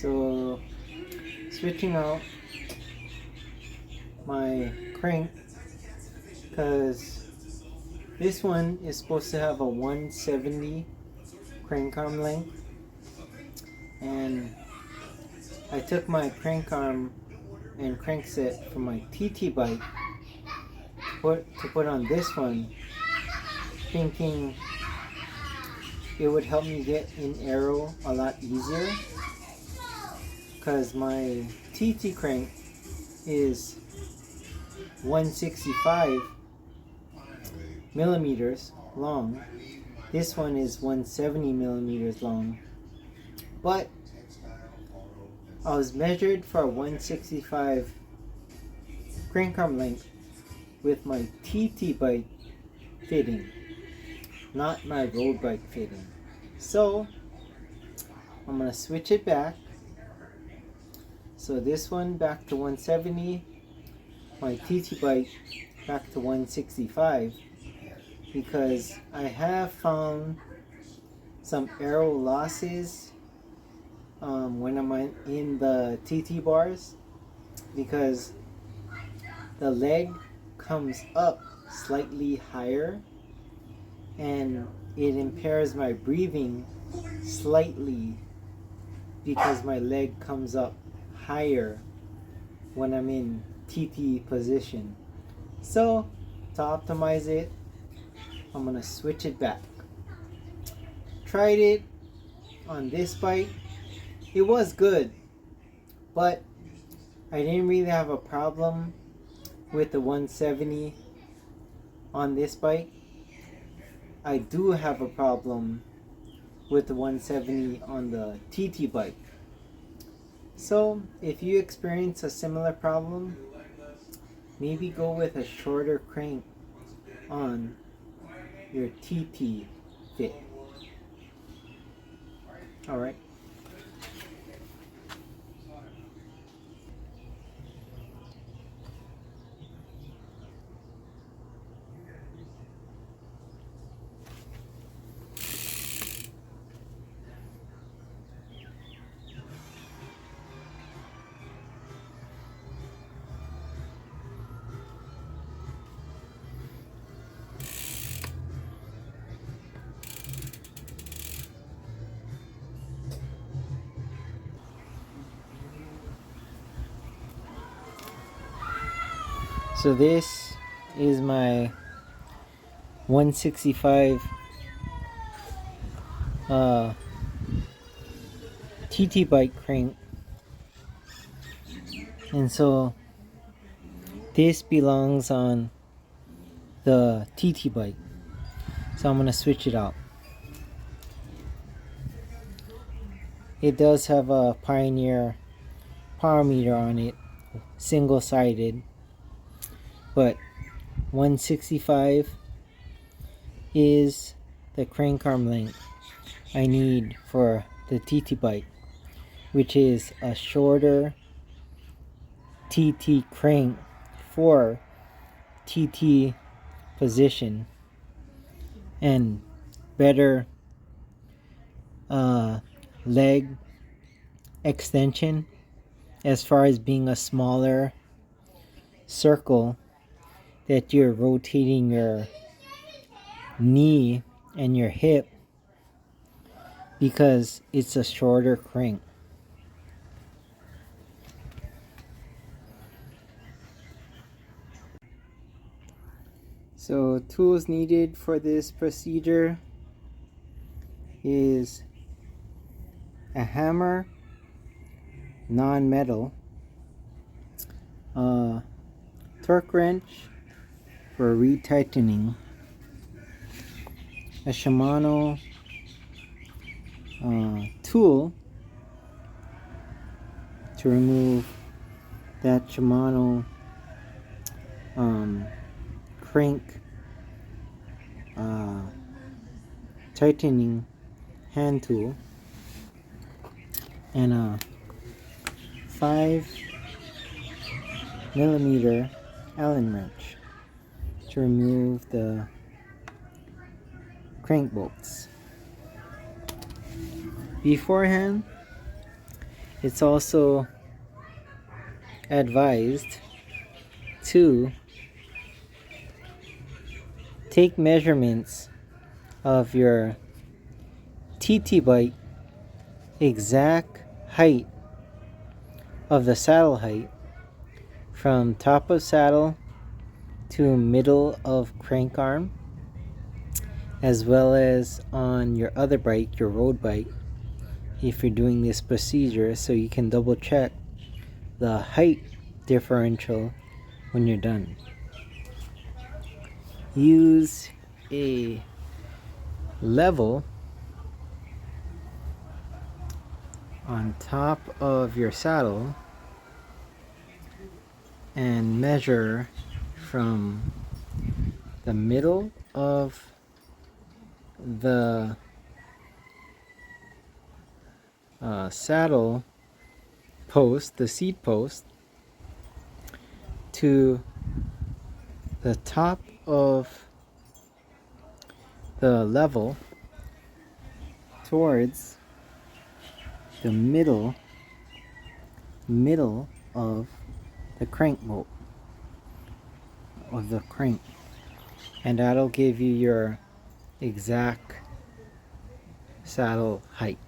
So switching out my crank, because this one is supposed to have a 170 crank arm length, and I took my crank arm and crank set from my TT bike to put on this one, thinking it would help me get in aero a lot easier, because my TT crank is 165 millimeters long. This one is 170 millimeters long, but I was measured for a 165 crank arm length with my TT bike fitting, not my road bike fitting. So I'm gonna switch it back. So this one back to 170, my TT bike back to 165, because I have found some aero losses when I'm in the TT bars, because the leg comes up slightly higher and it impairs my breathing slightly, because my leg comes up higher when I'm in TT position. So to optimize it, I'm gonna switch it back. Tried it on this bike. It was good, but I didn't really have a problem with the 170 on this bike. I do have a problem with the 170 on the TT bike. So if you experience a similar problem, maybe go with a shorter crank on your TT fit. Alright. So this is my 165 TT bike crank, and so this belongs on the TT bike. So I'm gonna switch it out. It does have a Pioneer power meter on it, single-sided, but 165 is the crank arm length I need for the TT bike, which is a shorter TT crank for TT position and better leg extension, as far as being a smaller circle that you're rotating your knee and your hip, because it's a shorter crank. So tools needed for this procedure is a hammer, non-metal, torque wrench for retightening, a Shimano tool to remove that Shimano crank tightening hand tool, and a 5mm Allen wrench to remove the crank bolts. Beforehand, It's also advised to take measurements of your TT bike exact height of the saddle height from top of saddle to middle of crank arm, as well as on your other bike, your road bike, if you're doing this procedure, so you can double check the height differential when you're done. Use a level on top of your saddle and measure from the middle of the saddle post, the seat post, to the top of the level towards the middle of the crank bolt of the crank, and that'll give you your exact saddle height.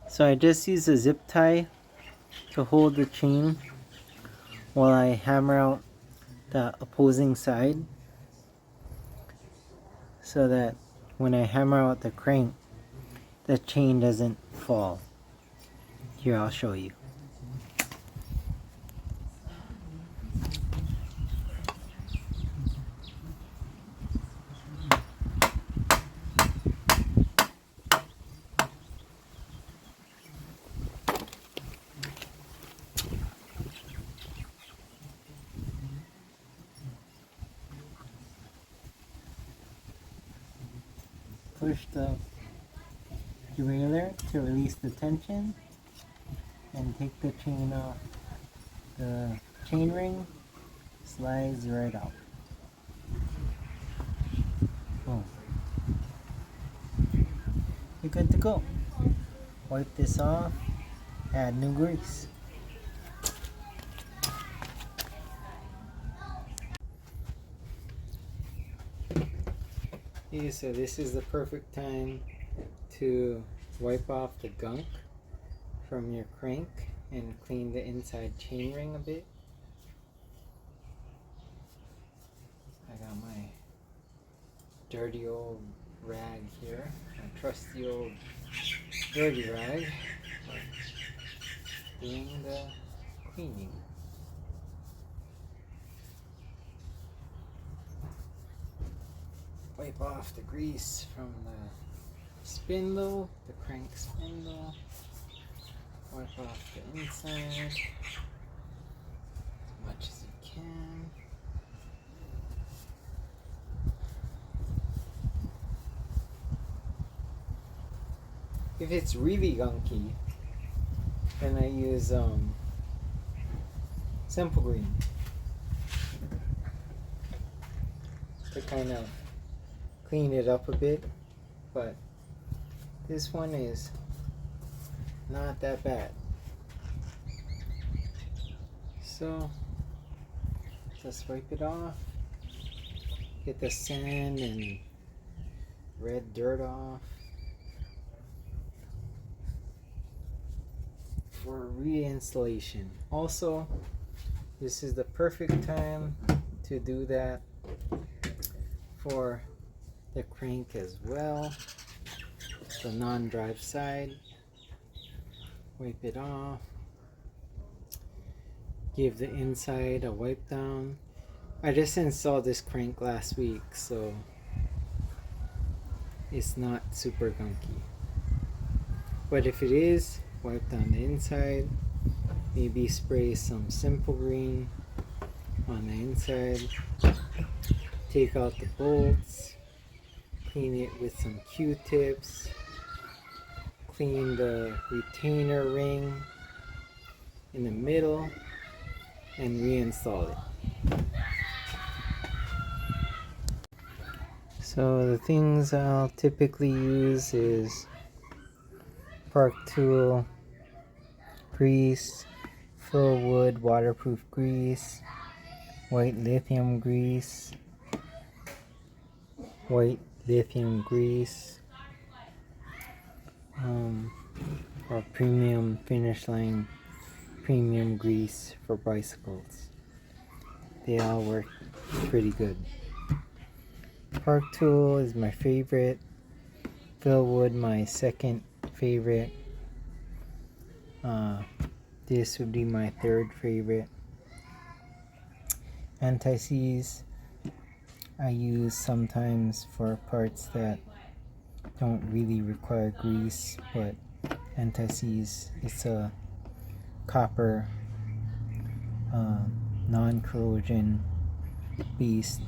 So I just use a zip tie to hold the chain while I hammer out the opposing side, so that when I hammer out the crank, the chain doesn't fall. Here, I'll show you. Push the derailleur to release the tension and take the chain off. The chain ring slides right out. Boom. You're good to go. Wipe this off, add new grease. Okay, so this is the perfect time to wipe off the gunk from your crank and clean the inside chainring a bit. I got my dirty old rag here, my trusty old dirty rag, doing the cleaning. Wipe off the grease from the spindle, the crank spindle. Wipe off the inside as much as you can. If it's really gunky, then I use Simple Green to kind of clean it up a bit, but this one is not that bad. So just wipe it off, get the sand and red dirt off for reinstallation. Also, this is the perfect time to do that for the crank as well, the non-drive side. Wipe it off, give the inside a wipe down. I just installed this crank last week, so it's not super gunky. But if it is, wipe down the inside. Maybe spray some Simple Green on the inside. Take out the bolts. Clean it with some Q-tips. Clean the retainer ring in the middle and reinstall it. So the things I'll typically use is Park Tool grease, Philwood waterproof grease, white lithium grease, or premium Finish Line premium grease for bicycles. They all work pretty good. Park Tool is my favorite. Philwood my second favorite. This would be my third favorite. Anti-seize I use sometimes for parts that don't really require grease, but anti-seize, it's a copper non-corrosion paste.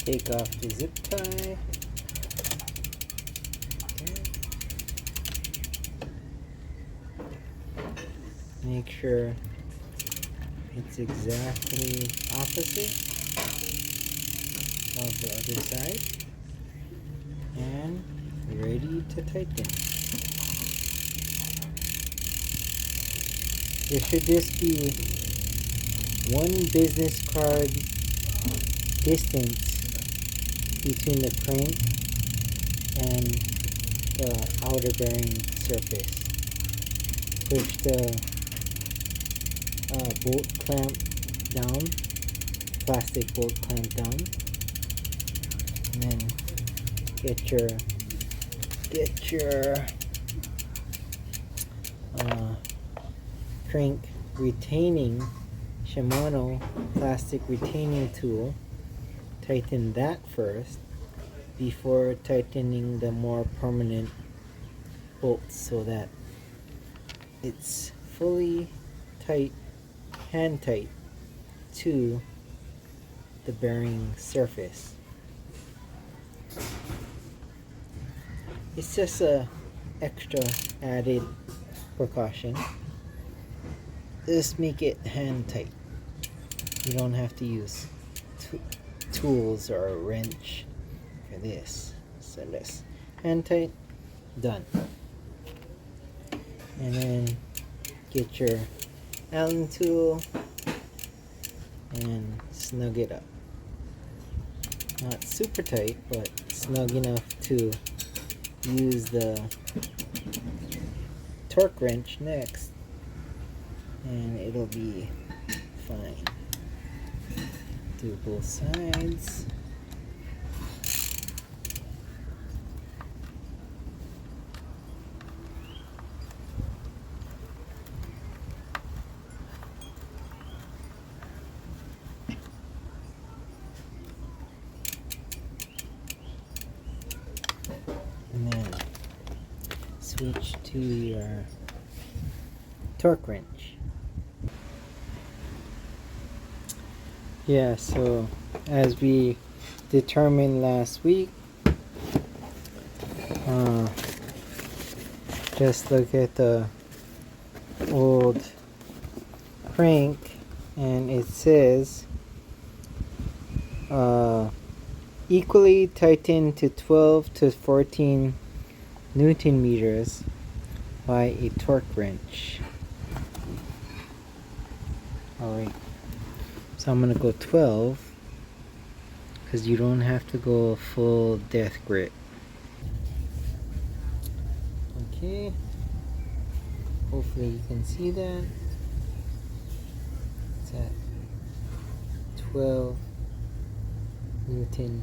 Take off the zip tie. Make sure it's exactly opposite of the other side. And ready to tighten. There should just be one business card distance between the crank and the outer bearing surface. Push the bolt clamp down, plastic bolt clamp down, and then get your crank retaining Shimano plastic retaining tool. Tighten that first before tightening the more permanent bolts so that it's fully tight, hand tight to the bearing surface. It's just a extra added precaution. Just make it hand tight. You don't have to use tools or a wrench for this. So this hand tight, done. And then get your Allen tool and snug it up. Not super tight, but snug enough to use the torque wrench next, and it'll be fine. Do both sides. switch to your torque wrench. Yeah, so as we determined last week, just look at the old crank and it says equally tightened to 12 to 14 Newton meters by a torque wrench. Alright, so I'm gonna go 12 because you don't have to go full death grip. Okay, hopefully you can see that. It's at 12 Newton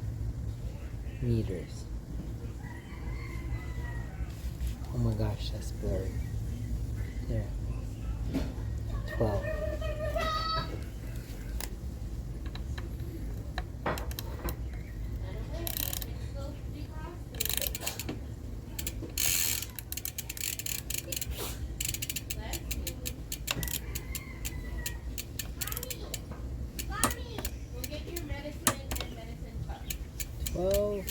meters. Oh my gosh, that's blurry. There. 12. Well,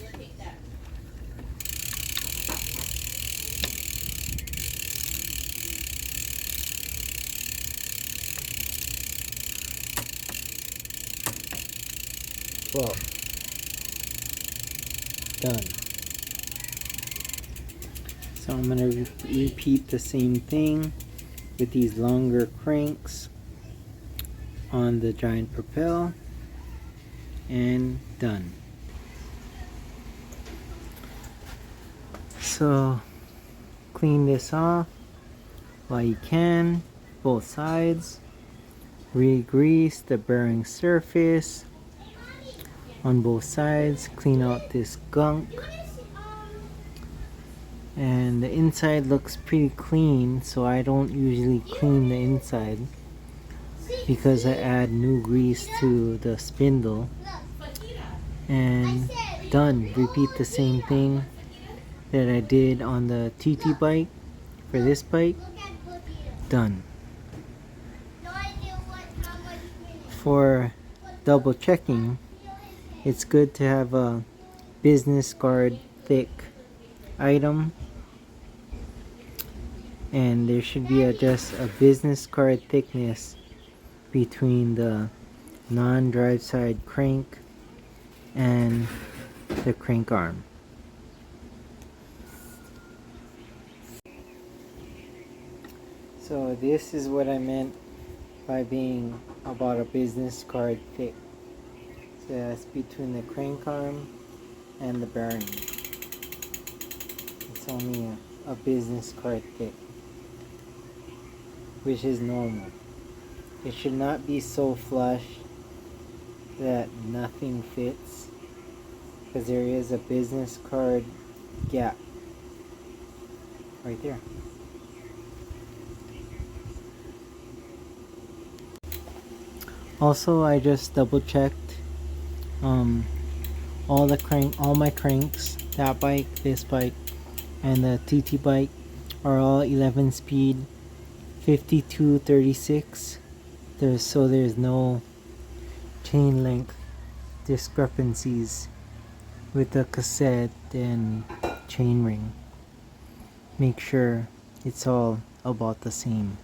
12. Done. So I'm going to repeat the same thing with these longer cranks on the Giant Propel, and done. So clean this off while you can, both sides. Re-grease the bearing surface on both sides. Clean out this gunk. And the inside looks pretty clean, so I don't usually clean the inside because I add new grease to the spindle. And done. Repeat the same thing that I did on the TT bike for this bike. Done. For double checking, it's good to have a business card thick item, and there should be just a business card thickness between the non-drive side crank and the crank arm. So this is what I meant by being about a business card thick. So that's between the crank arm and the bearing. It's only a business card thick, which is normal. It should not be so flush that nothing fits, because there is a business card gap right there. Also, I just double checked all my cranks, that bike, this bike, and the TT bike are all 11 speed 5236. There's no chain length discrepancies with the cassette and chain ring. Make sure it's all about the same.